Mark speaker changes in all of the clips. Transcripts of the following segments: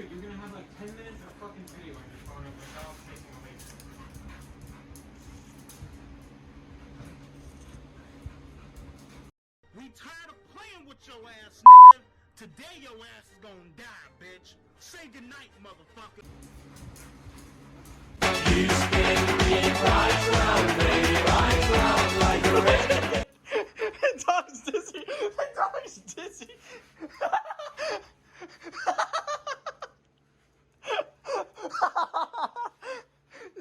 Speaker 1: Dude, you're gonna have like 10 minutes of fucking video on your phone without taking away.
Speaker 2: We tired of playing with your ass, nigga. Today your ass is gonna die, bitch. Say goodnight, motherfucker.
Speaker 3: You spin me right round, baby, right round like a red.
Speaker 4: The dog's dizzy. The dog's dizzy.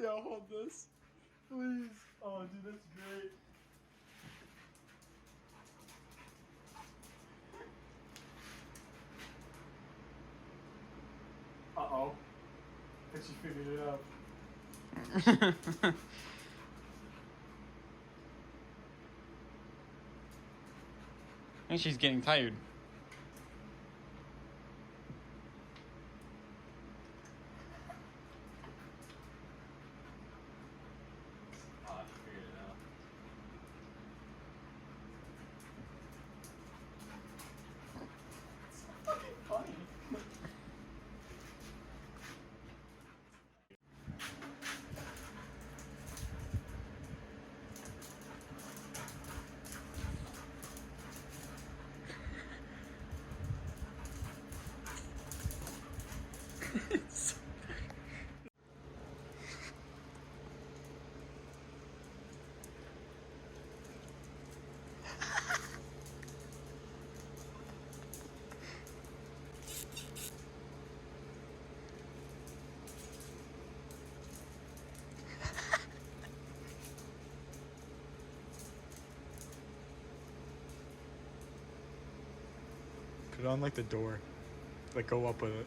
Speaker 4: Yo, hold this. Please. Oh, dude, that's great. Uh-oh. I think she figured it out.
Speaker 5: I think she's getting tired.
Speaker 3: Oh, she figured it out.
Speaker 4: It's so fucking funny.
Speaker 5: Put it on like the door. Like go up with it.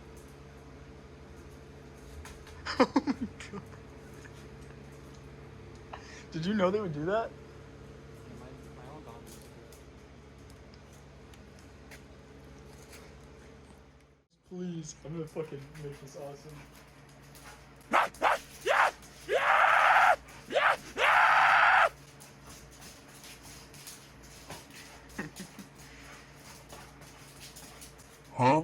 Speaker 5: Oh my god. Did you know they would do that?
Speaker 1: My own dog.
Speaker 4: Please, I'm gonna fucking make this awesome.
Speaker 5: Huh?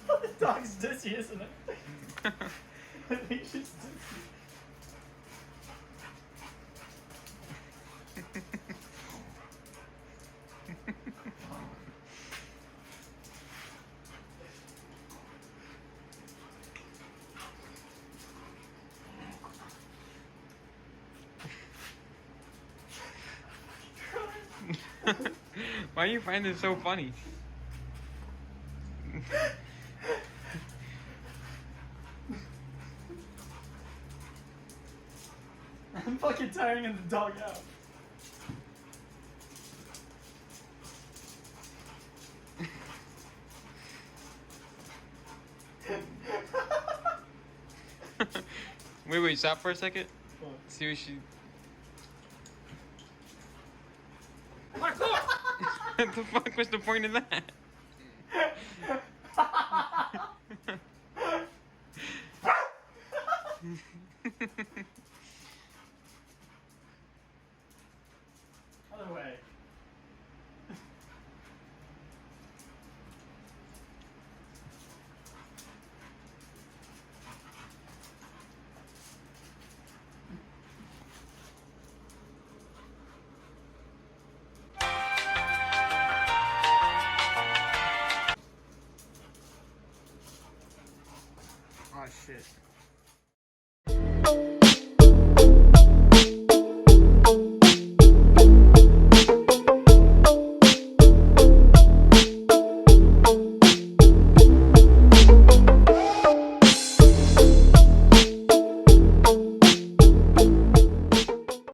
Speaker 4: The dog's dizzy, isn't it? I think she's dizzy.
Speaker 5: Why do you find this so funny?
Speaker 4: I'm fucking tiring the dog out.
Speaker 5: Wait, stop for a second.
Speaker 4: What?
Speaker 5: See what she. What the fuck was the point of that?
Speaker 4: Other way.
Speaker 5: Oh shit.